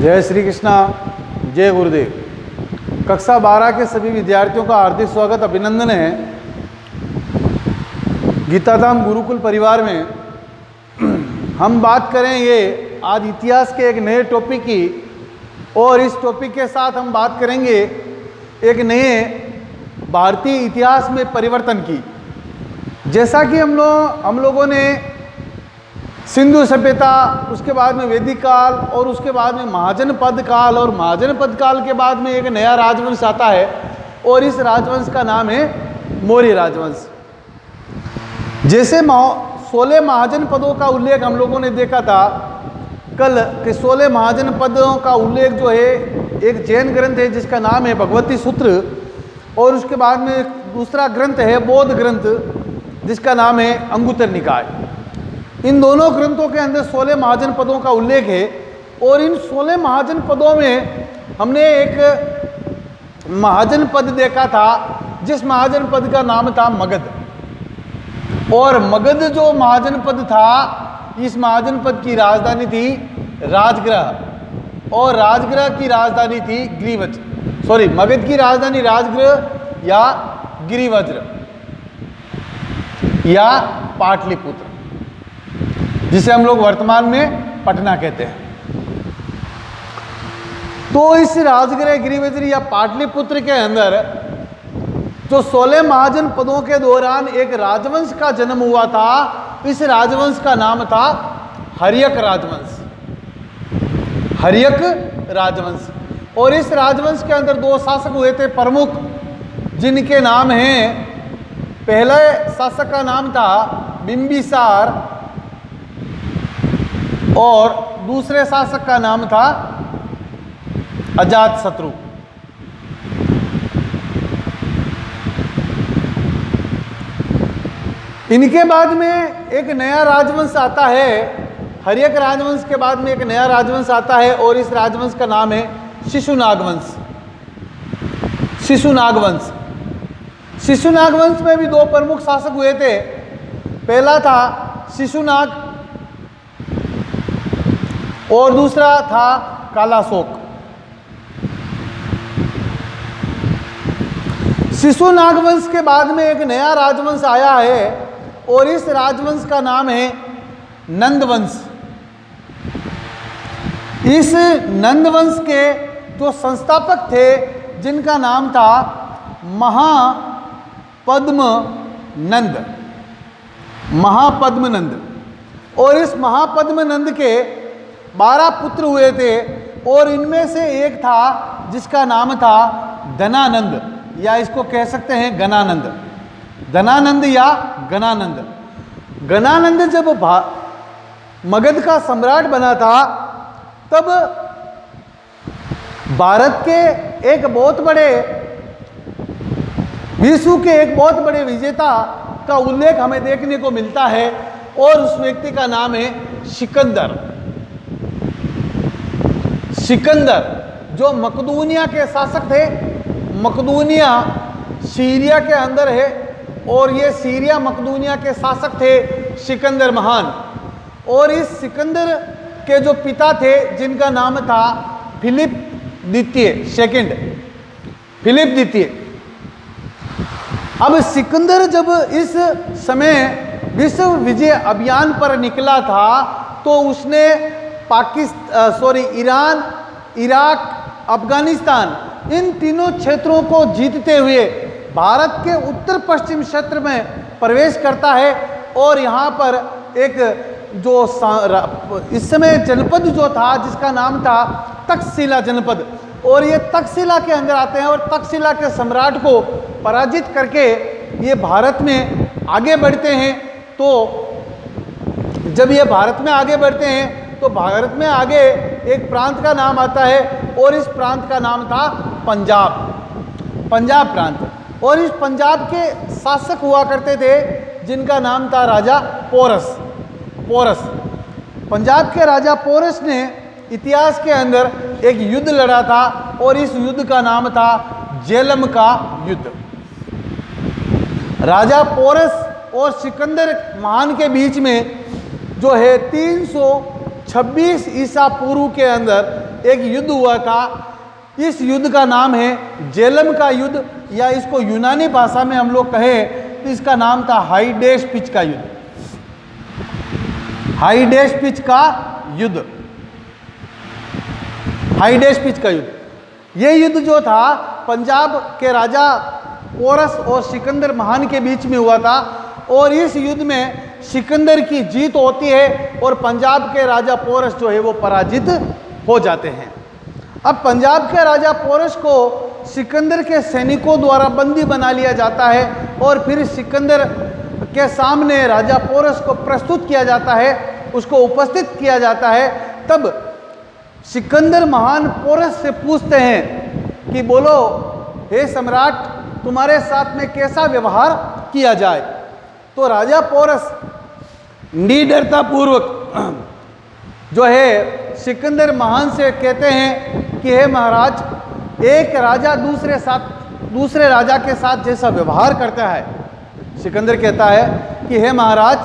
जय श्री कृष्णा, जय गुरुदेव। कक्षा 12 के सभी विद्यार्थियों का हार्दिक स्वागत, अभिनंदन है। गीताधाम गुरुकुल परिवार में हम बात करेंगे आज इतिहास के एक नए टॉपिक की, और इस टॉपिक के साथ हम बात करेंगे एक नए भारतीय इतिहास में परिवर्तन की। जैसा कि हम लोगों ने सिंधु सभ्यता, उसके बाद में वैदिक काल, और उसके बाद में महाजनपद काल, और महाजनपद काल के बाद में एक नया राजवंश आता है, और इस राजवंश का नाम है मौर्य राजवंश। जैसे 16 महाजनपदों का उल्लेख हम लोगों ने देखा था कल कि 16 महाजनपदों का उल्लेख जो है एक जैन ग्रंथ है जिसका नाम है भगवती सूत्र, और उसके बाद में दूसरा ग्रंथ है बौद्ध ग्रंथ जिसका नाम है अंगुत्तर निकाय। इन दोनों ग्रंथों के अंदर 16 महाजनपदों का उल्लेख है, और इन 16 महाजनपदों में हमने एक महाजनपद देखा था जिस महाजनपद का नाम था मगध। और मगध जो महाजनपद था, इस महाजनपद की राजधानी थी राजगृह, और राजगृह की राजधानी थी गिरिवज्र। मगध की राजधानी राजगृह या गिरिवज्र या पाटलिपुत्र, जिसे हम लोग वर्तमान में पटना कहते हैं। तो इस राजगृह, गिरिवज्र या पाटलिपुत्र के अंदर जो 16 महाजनपदों के दौरान एक राजवंश का जन्म हुआ था, इस राजवंश का नाम था हर्यक राजवंश। हर्यक राजवंश। और इस राजवंश के अंदर 2 शासक हुए थे प्रमुख, जिनके नाम हैं, पहले शासक का नाम था बिंबिसार और दूसरे शासक का नाम था अजातशत्रु। इनके बाद में एक नया राजवंश आता है। हर्यक राजवंश के बाद में एक नया राजवंश आता है, और इस राजवंश का नाम है शिशुनाग वंश। शिशुनाग वंश। शिशुनाग वंश में भी 2 प्रमुख शासक हुए थे। पहला था शिशुनाग और दूसरा था कालाशोक। शिशुनाग वंश के बाद में एक नया राजवंश आया है, और इस राजवंश का नाम है नंदवंश। इस नंदवंश के जो संस्थापक थे, जिनका नाम था महापद्म नंद। महापद्म नंद। और इस महापद्म नंद के 12 पुत्र हुए थे, और इनमें से एक था जिसका नाम था धनानंद, या इसको कह सकते हैं गणानंद। धनानंद या गणानंद। गणानंद जब मगध का सम्राट बना था, तब भारत के एक बहुत बड़े, विश्व के एक बहुत बड़े विजेता का उल्लेख हमें देखने को मिलता है, और उस व्यक्ति का नाम है सिकंदर। सिकंदर जो मकदूनिया के शासक थे। मकदूनिया सीरिया के अंदर है, और ये सीरिया मकदूनिया के शासक थे सिकंदर महान। और इस सिकंदर के जो पिता थे, जिनका नाम था फिलिप द्वितीय, सेकंड फिलिप द्वितीय। अब सिकंदर जब इस समय विश्व विजय अभियान पर निकला था, तो उसने ईरान, इराक, अफगानिस्तान, इन तीनों क्षेत्रों को जीतते हुए भारत के उत्तर पश्चिम क्षेत्र में प्रवेश करता है। और यहाँ पर एक जो इस समय जनपद जो था, जिसका नाम था तक्षशिला जनपद, और ये तक्षशिला के अंदर आते हैं, और तक्षशिला के सम्राट को पराजित करके ये भारत में आगे बढ़ते हैं। तो जब ये भारत में आगे बढ़ते हैं, तो भारत में आगे एक प्रांत का नाम आता है, और इस प्रांत का नाम था पंजाब। पंजाब प्रांत। और इस पंजाब के शासक हुआ करते थे, जिनका नाम था राजा पोरस। पोरस। पंजाब के राजा पोरस ने इतिहास के अंदर एक युद्ध लड़ा था, और इस युद्ध का नाम था झेलम का युद्ध। राजा पोरस और सिकंदर महान के बीच में जो है 326 ईसा पूर्व के अंदर एक युद्ध हुआ था। इस युद्ध का नाम है जेलम का युद्ध, या इसको यूनानी भाषा में हम लोग कहें तो इसका नाम था हाइडेस पिच का युद्ध। हाइडेस पिच का युद्ध, हाइडेस पिच का युद्ध। यह युद्ध जो था पंजाब के राजा पोरस और सिकंदर महान के बीच में हुआ था, और इस युद्ध में सिकंदर की जीत होती है और पंजाब के राजा पोरस जो है वो पराजित हो जाते हैं। अब पंजाब के राजा पोरस को सिकंदर के सैनिकों द्वारा बंदी बना लिया जाता है और फिर सिकंदर के सामने राजा पोरस को प्रस्तुत किया जाता है, उसको उपस्थित किया जाता है। तब सिकंदर महान पोरस से पूछते हैं कि बोलो हे सम्राट, तुम्हारे साथ में कैसा व्यवहार किया जाए। तो राजा पोरस निडरता पूर्वक जो है सिकंदर महान से कहते हैं कि हे महाराज, एक राजा दूसरे राजा के साथ जैसा व्यवहार करता है। सिकंदर कहता है कि हे महाराज,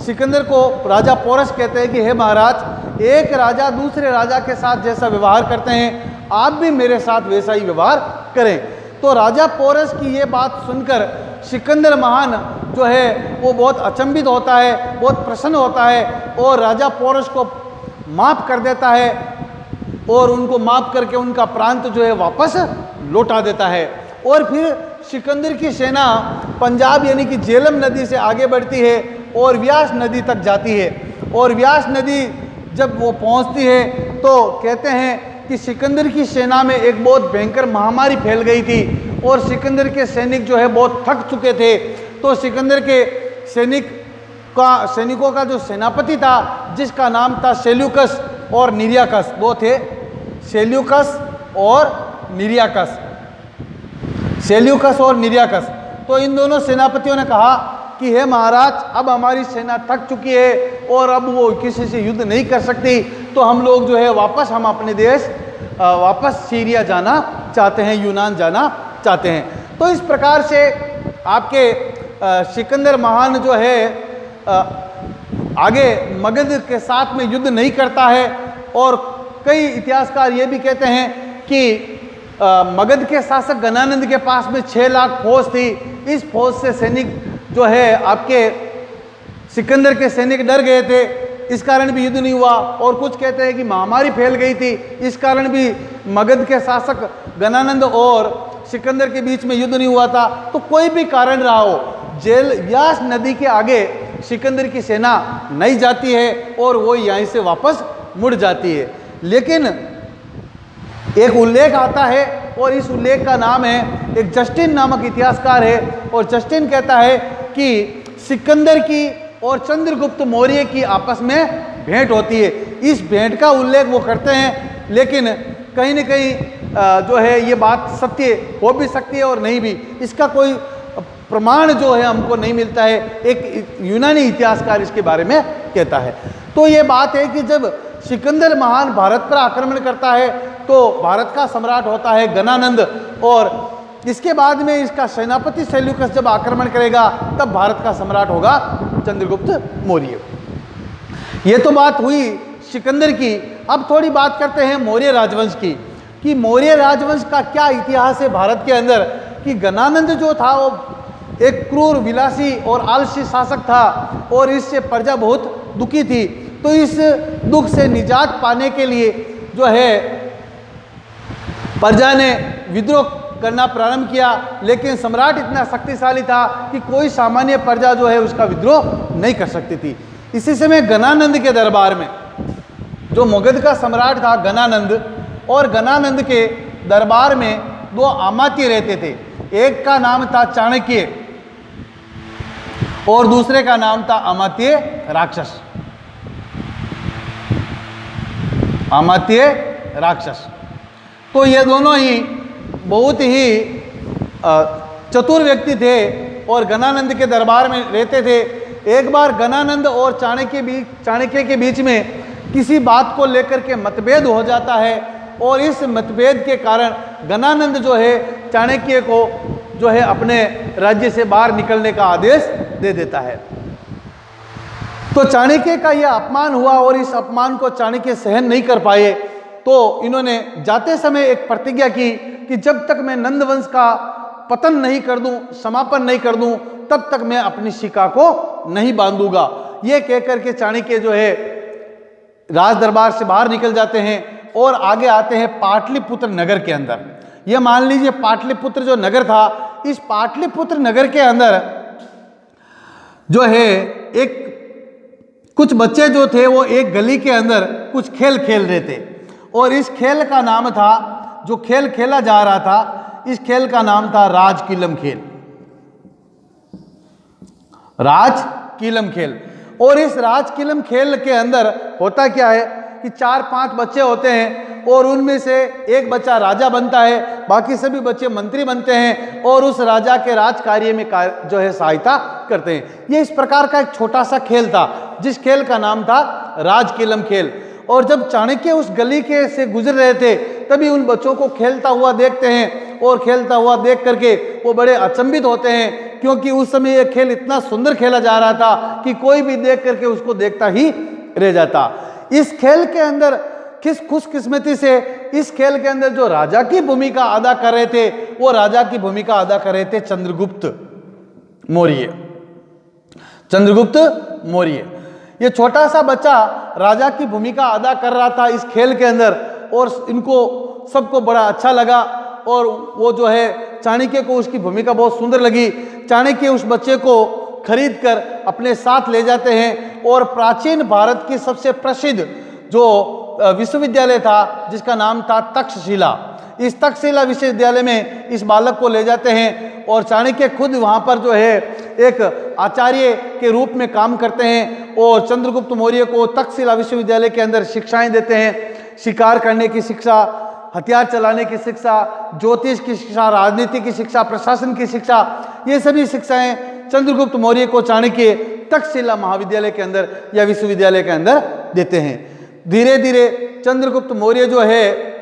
सिकंदर को राजा पोरस कहते हैं कि हे महाराज, एक राजा दूसरे राजा के साथ जैसा व्यवहार करते हैं, आप भी मेरे साथ वैसा ही व्यवहार करें। तो राजा पोरस की ये बात सुनकर सिकंदर महान जो है वो बहुत अचंभित होता है, बहुत प्रसन्न होता है और राजा पोरस को माफ़ कर देता है और उनको माफ़ करके उनका प्रांत जो है वापस लौटा देता है। और फिर सिकंदर की सेना पंजाब यानी कि झेलम नदी से आगे बढ़ती है और व्यास नदी तक जाती है। और व्यास नदी जब वो पहुंचती है तो कहते हैं कि सिकंदर की सेना में एक बहुत भयंकर महामारी फैल गई थी और सिकंदर के सैनिक जो है बहुत थक चुके थे। तो सिकंदर के सैनिकों का जो सेनापति था, जिसका नाम था सेल्यूकस और निरियाकस, दो थे, सेल्यूकस और निरियाकस, सेल्यूकस और निरियाकस। तो इन दोनों सेनापतियों ने कहा कि हे महाराज, अब हमारी सेना थक चुकी है और अब वो किसी से युद्ध नहीं कर सकती, तो हम लोग जो है वापस हम अपने देश वापस सीरिया जाना चाहते हैं, यूनान जाना चाहते हैं। तो इस प्रकार से आपके सिकंदर महान जो है आगे मगध के साथ में युद्ध नहीं करता है। और कई इतिहासकार ये भी कहते हैं कि मगध के शासक गणानंद के पास में 6 लाख फौज थी। इस फौज से सैनिक जो है आपके सिकंदर के सैनिक डर गए थे, इस कारण भी युद्ध नहीं हुआ। और कुछ कहते हैं कि महामारी फैल गई थी, इस कारण भी मगध के शासक गणानंद और सिकंदर के बीच में युद्ध नहीं हुआ था। तो कोई भी कारण रहा हो, व्यास नदी के आगे सिकंदर की सेना नहीं जाती है और वो यहीं से वापस मुड़ जाती है। लेकिन एक उल्लेख आता है और इस उल्लेख का नाम है, एक जस्टिन नामक इतिहासकार है, और जस्टिन कहता है कि सिकंदर की और चंद्रगुप्त मौर्य की आपस में भेंट होती है। इस भेंट का उल्लेख वो करते हैं, लेकिन कहीं न कहीं जो है ये बात सत्य हो भी सकती है और नहीं भी। इसका कोई प्रमाण जो है हमको नहीं मिलता है। एक यूनानी इतिहासकार इसके बारे में कहता है। तो ये बात है कि जब सिकंदर महान भारत पर आक्रमण करता है तो भारत का सम्राट होता है गणानंद, और इसके बाद में इसका सेनापति सेल्यूकस जब आक्रमण करेगा तब भारत का सम्राट होगा चंद्रगुप्त मौर्य। ये तो बात हुई सिकंदर की। अब थोड़ी बात करते हैं मौर्य राजवंश की, कि मौर्य राजवंश का क्या इतिहास है भारत के अंदर। कि गणानंद जो था वो एक क्रूर, विलासी और आलसी शासक था और इससे प्रजा बहुत दुखी थी। तो इस दुख से निजात पाने के लिए जो है प्रजा ने विद्रोह करना प्रारंभ किया, लेकिन सम्राट इतना शक्तिशाली था कि कोई सामान्य प्रजा जो है उसका विद्रोह नहीं कर सकती थी। इसी समय गणानंद के दरबार में, जो मगध का सम्राट था गणानंद, और गणानंद के दरबार में 2 अमात्य रहते थे। एक का नाम था चाणक्य और दूसरे का नाम था अमात्य राक्षस। अमात्य राक्षस। तो ये दोनों ही बहुत ही चतुर व्यक्ति थे और गणानंद के दरबार में रहते थे। एक बार गणानंद और चाणक्य के बीच में किसी बात को लेकर के मतभेद हो जाता है और इस मतभेद के कारण गणानंद जो है चाणक्य को जो है अपने राज्य से बाहर निकलने का आदेश दे देता है। तो चाणक्य का यह अपमान हुआ और इस अपमान को चाणक्य सहन नहीं कर पाए, तो इन्होंने जाते समय एक प्रतिज्ञा की कि जब तक मैं नंदवंश का पतन नहीं कर दूं, समापन नहीं कर दूं, तब तक मैं अपनी शिखा को नहीं बांधूंगा। ये कहकर के चाणक्य जो है राज दरबार से बाहर निकल जाते हैं और आगे आते हैं पाटलिपुत्र नगर के अंदर। ये मान लीजिए पाटलिपुत्र जो नगर था, इस पाटलिपुत्र नगर के अंदर जो है एक कुछ बच्चे जो थे वो एक गली के अंदर कुछ खेल खेल रहे थे, और इस खेल का नाम था, जो खेल खेला जा रहा था, इस खेल का नाम था राजकीलम खेल। राजकीलम खेल। और इस राजकीलम खेल के अंदर होता क्या है कि 4-5 बच्चे होते हैं और उनमें से एक बच्चा राजा बनता है, बाकी सभी बच्चे मंत्री बनते हैं और उस राजा के राज कार्य में जो है सहायता करते हैं। ये इस प्रकार का एक छोटा सा खेल था जिस खेल का नाम था राजकीलम खेल। और जब चाणक्य उस गली के से गुजर रहे थे तभी उन बच्चों को खेलता हुआ देखते हैं, और खेलता हुआ देख करके वो बड़े अचंभित होते हैं, क्योंकि उस समय ये खेल इतना सुंदर खेला जा रहा था कि कोई भी देख करके उसको देखता ही रह जाता। इस खेल के अंदर किस खुशकिस्मती से इस खेल के अंदर जो राजा की भूमिका अदा कर रहे थे, वो राजा की भूमिका अदा कर रहे थे चंद्रगुप्त मौर्य। चंद्रगुप्त मौर्य ये छोटा सा बच्चा राजा की भूमिका अदा कर रहा था इस खेल के अंदर, और इनको सबको बड़ा अच्छा लगा, और वो जो है चाणक्य को उसकी भूमिका बहुत सुंदर लगी। चाणक्य उस बच्चे को खरीद कर अपने साथ ले जाते हैं और प्राचीन भारत की सबसे प्रसिद्ध जो विश्वविद्यालय था जिसका नाम था तक्षशिला, इस तक्षशिला विश्वविद्यालय में इस बालक को ले जाते हैं, और चाणक्य खुद वहाँ पर जो है एक आचार्य के रूप में काम करते हैं और चंद्रगुप्त मौर्य को तक्षशिला विश्वविद्यालय के अंदर शिक्षाएं देते हैं। शिकार करने की शिक्षा, हथियार चलाने की शिक्षा, ज्योतिष की शिक्षा, राजनीति की शिक्षा, प्रशासन की शिक्षा, ये सभी शिक्षाएं चंद्रगुप्त मौर्य को चाणक्य तक्षशिला महाविद्यालय के अंदर या विश्वविद्यालय के अंदर देते हैं। धीरे धीरे चंद्रगुप्त मौर्य जो है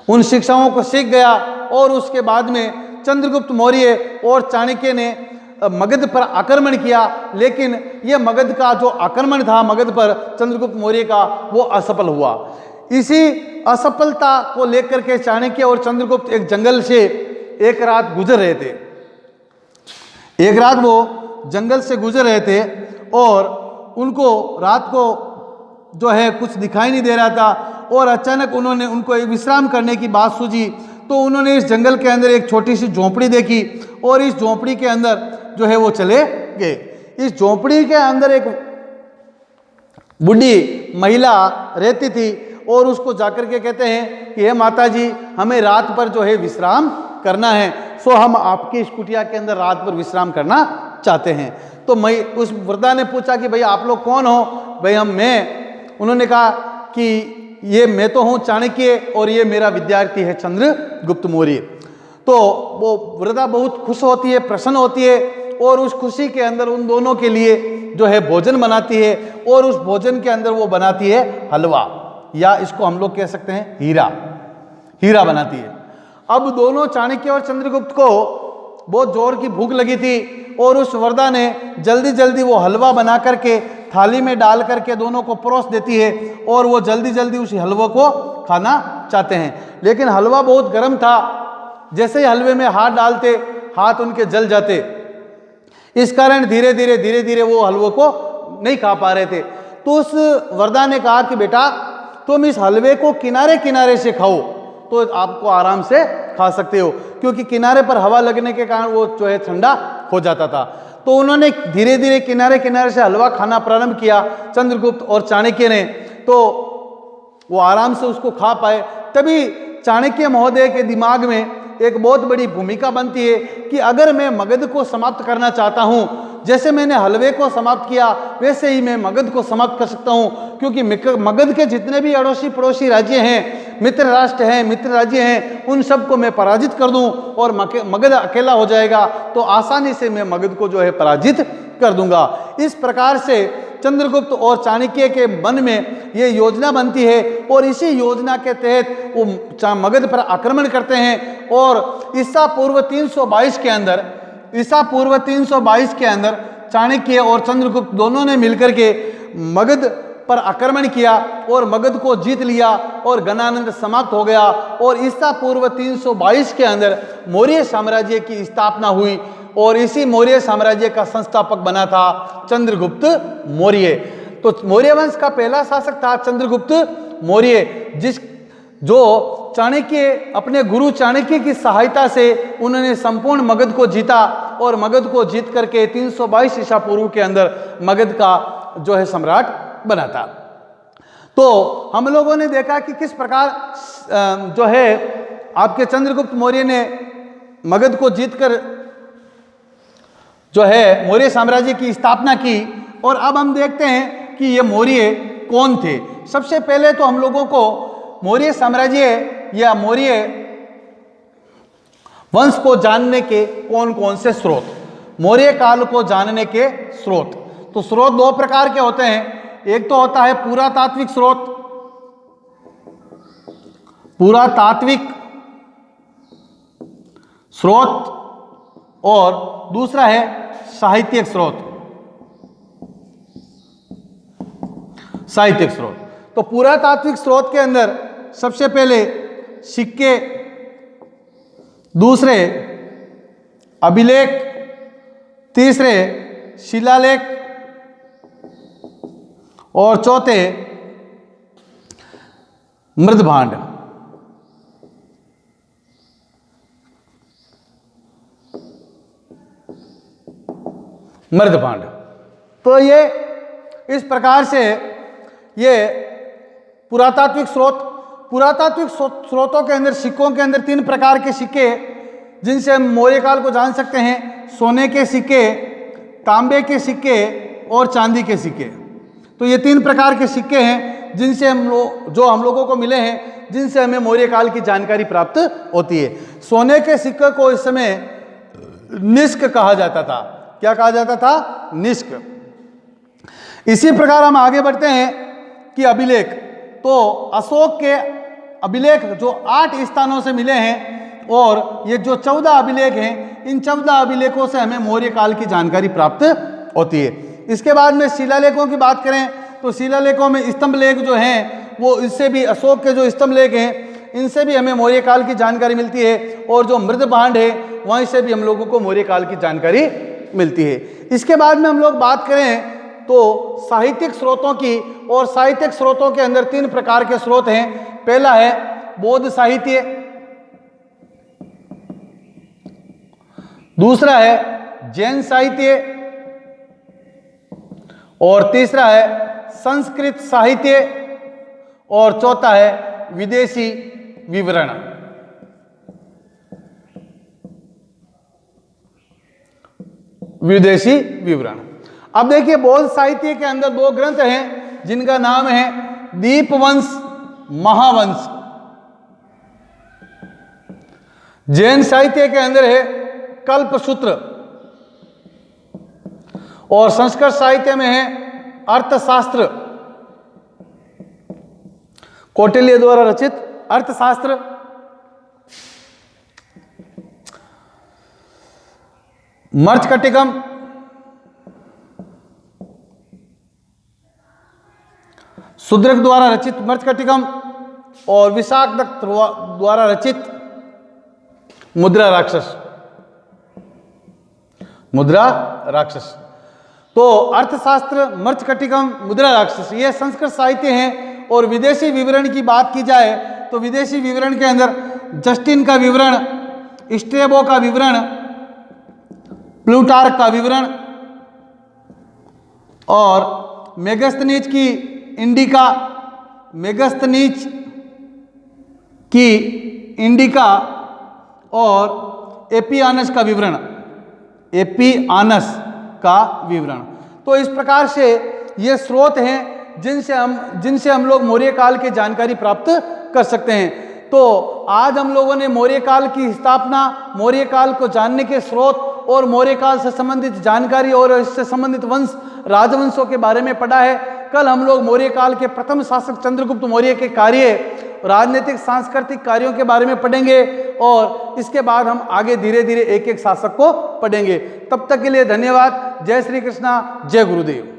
उन शिक्षाओं को सीख गया, और उसके बाद में चंद्रगुप्त मौर्य और चाणक्य ने मगध पर आक्रमण किया, लेकिन यह मगध का जो आक्रमण था मगध पर चंद्रगुप्त मौर्य का, वो असफल हुआ। इसी असफलता को लेकर के चाणक्य और चंद्रगुप्त एक जंगल से एक रात गुजर रहे थे। एक रात वो जंगल से गुजर रहे थे और उनको रात को जो है कुछ दिखाई नहीं दे रहा था, और अचानक उन्होंने उनको एक विश्राम करने की बात सूझी, तो उन्होंने इस जंगल के अंदर एक छोटी सी झोंपड़ी देखी और इस झोंपड़ी के अंदर जो है वो चले गए। इस झोंपड़ी के अंदर एक बूढ़ी महिला रहती थी और उसको जाकर के कहते हैं कि हे माता जी, हमें रात पर जो है विश्राम करना है, सो हम आपकी इस कुटिया के अंदर रात पर विश्राम करना चाहते हैं। तो उस वृद्धा ने पूछा कि भाई आप लोग कौन हो? भाई उन्होंने कहा कि ये मैं तो हूँ चाणक्य और ये मेरा विद्यार्थी है चंद्रगुप्त मौर्य। तो वो वृद्धा बहुत खुश होती है, प्रसन्न होती है, और उस खुशी के अंदर उन दोनों के लिए जो है भोजन बनाती है, और उस भोजन के अंदर वो बनाती है हलवा, या इसको हम लोग कह सकते हैं हीरा बनाती है। अब दोनों चाणक्य और चंद्रगुप्त को बहुत जोर की भूख लगी थी, और उस वृद्धा ने जल्दी जल्दी वो हलवा बना करके थाली में डाल करके दोनों को परोस देती है, और वो जल्दी जल्दी उस हलवे को खाना चाहते हैं। लेकिन हलवा बहुत गर्म था, जैसे ही हलवे में हाथ डालते हाथ उनके जल जाते, इस कारण धीरे धीरे वो हलवे को नहीं खा पा रहे थे। तो उस वृद्धा ने कहा कि बेटा तुम इस हलवे को किनारे किनारे से खाओ तो आपको आराम से खा सकते हो, क्योंकि किनारे पर हवा लगने के कारण वो जो है ठंडा हो जाता था। तो उन्होंने धीरे धीरे किनारे किनारे से हलवा खाना प्रारंभ किया चंद्रगुप्त और चाणक्य ने, तो वो आराम से उसको खा पाए। तभी चाणक्य महोदय के दिमाग में एक बहुत बड़ी भूमिका बनती है कि अगर मैं मगध को समाप्त करना चाहता हूं, जैसे मैंने हलवे को समाप्त किया वैसे ही मैं मगध को समाप्त कर सकता हूं, क्योंकि मगध के जितने भी अड़ोसी पड़ोसी राज्य हैं, मित्र राष्ट्र हैं, मित्र राज्य हैं, उन सबको मैं पराजित कर दूं और मगध अकेला हो जाएगा, तो आसानी से मैं मगध को जो है पराजित कर दूंगा। इस प्रकार से चंद्रगुप्त और चाणक्य के मन में ये योजना बनती है, और इसी योजना के तहत वो मगध पर आक्रमण करते हैं। और ईसा पूर्व 322 के अंदर चाणक्य और चंद्रगुप्त दोनों ने मिलकर के मगध पर आक्रमण किया और मगध को जीत लिया और गणानंद समाप्त हो गया और ईसा पूर्व 322 के अंदर मौर्य साम्राज्य की स्थापना हुई और इसी मौर्य साम्राज्य का संस्थापक बना था चंद्रगुप्त मौर्य। तो मौर्य वंश का पहला शासक था चंद्रगुप्त मौर्य, जो चाणक्य अपने गुरु चाणक्य की सहायता से उन्होंने संपूर्ण मगध को जीता और मगध को जीत करके 322 ईसा पूर्व के अंदर मगध का जो है सम्राट बना था। तो हम लोगों ने देखा कि किस प्रकार जो है आपके चंद्रगुप्त मौर्य ने मगध को जीतकर जो है मौर्य साम्राज्य की स्थापना की। और अब हम देखते हैं कि ये मौर्य कौन थे। सबसे पहले तो हम लोगों को मौर्य साम्राज्य या मौर्य वंश को जानने के कौन कौन से स्रोत, मौर्य काल को जानने के स्रोत। तो स्रोत दो प्रकार के होते हैं। एक तो होता है पुरातात्विक स्रोत, पुरातात्विक स्रोत, और दूसरा है साहित्यिक स्रोत, साहित्यिक स्रोत। तो पुरातात्विक स्रोत के अंदर सबसे पहले सिक्के, दूसरे अभिलेख, तीसरे शिलालेख और चौथे मृदभांड। मृदभांड। तो ये इस प्रकार से ये पुरातात्विक स्रोतों के अंदर, सिक्कों के अंदर 3 प्रकार के सिक्के जिनसे हम मौर्य काल को जान सकते हैं। सोने के सिक्के, तांबे के सिक्के और चांदी के सिक्के। तो ये 3 प्रकार के सिक्के हैं जिनसे हम लोगों को मिले हैं, जिनसे हमें मौर्य काल की जानकारी प्राप्त होती है। सोने के सिक्के को इस समय निष्क कहा जाता था। क्या कहा जाता था? निष्क। इसी प्रकार हम आगे बढ़ते हैं कि अभिलेख। तो अशोक के अभिलेख जो 8 स्थानों से मिले हैं और ये जो 14 अभिलेख हैं, इन 14 अभिलेखों से हमें मौर्य काल की जानकारी प्राप्त होती है। इसके बाद में शिलालेखों की बात करें तो शिलालेखों में स्तंभ लेख जो हैं वो, इससे भी अशोक के जो स्तंभ लेख हैं इनसे भी हमें मौर्य काल की जानकारी मिलती है। और जो मृदभांड है वहीं से भी हम लोगों को मौर्य काल की जानकारी मिलती है। इसके बाद में हम लोग बात करें तो साहित्यिक स्रोतों की, और साहित्यिक स्रोतों के अंदर 3 प्रकार के स्रोत हैं। पहला है बौद्ध साहित्य, दूसरा है जैन साहित्य और तीसरा है संस्कृत साहित्य और चौथा है विदेशी विवरण। विदेशी विवरण। अब देखिए बौद्ध साहित्य के अंदर 2 ग्रंथ हैं जिनका नाम है दीपवंश, महावंश। जैन साहित्य के अंदर है कल्पसूत्र और संस्कृत साहित्य में है अर्थशास्त्र, कौटिल्य द्वारा रचित अर्थशास्त्र। मर्चकटिकम, शूद्रक द्वारा रचित मर्चकटिकम और विशाखदत्त द्वारा रचित मुद्रा राक्षस। मुद्रा राक्षस। तो अर्थशास्त्र, मर्चकटिकम, मुद्रा राक्षस ये संस्कृत साहित्य हैं। और विदेशी विवरण की बात की जाए तो विदेशी विवरण के अंदर जस्टिन का विवरण, स्ट्रेबो का विवरण, प्लूटार्क का विवरण और मेगस्थनीज की इंडिका, मेगस्थनीज की इंडिका और एपियानस का विवरण, एपियानस का विवरण। तो इस प्रकार से ये स्रोत हैं जिनसे हम लोग मौर्य काल की जानकारी प्राप्त कर सकते हैं। तो आज हम लोगों ने मौर्य काल की स्थापना, मौर्य काल को जानने के स्रोत और मौर्य काल से संबंधित जानकारी और इससे संबंधित वंश, राजवंशों के बारे में पढ़ा है। कल हम लोग मौर्य काल के प्रथम शासक चंद्रगुप्त मौर्य के कार्य, राजनीतिक सांस्कृतिक कार्यों के बारे में पढ़ेंगे और इसके बाद हम आगे धीरे धीरे एक एक शासक को पढ़ेंगे। तब तक के लिए धन्यवाद। जय श्री कृष्णा, जय गुरुदेव।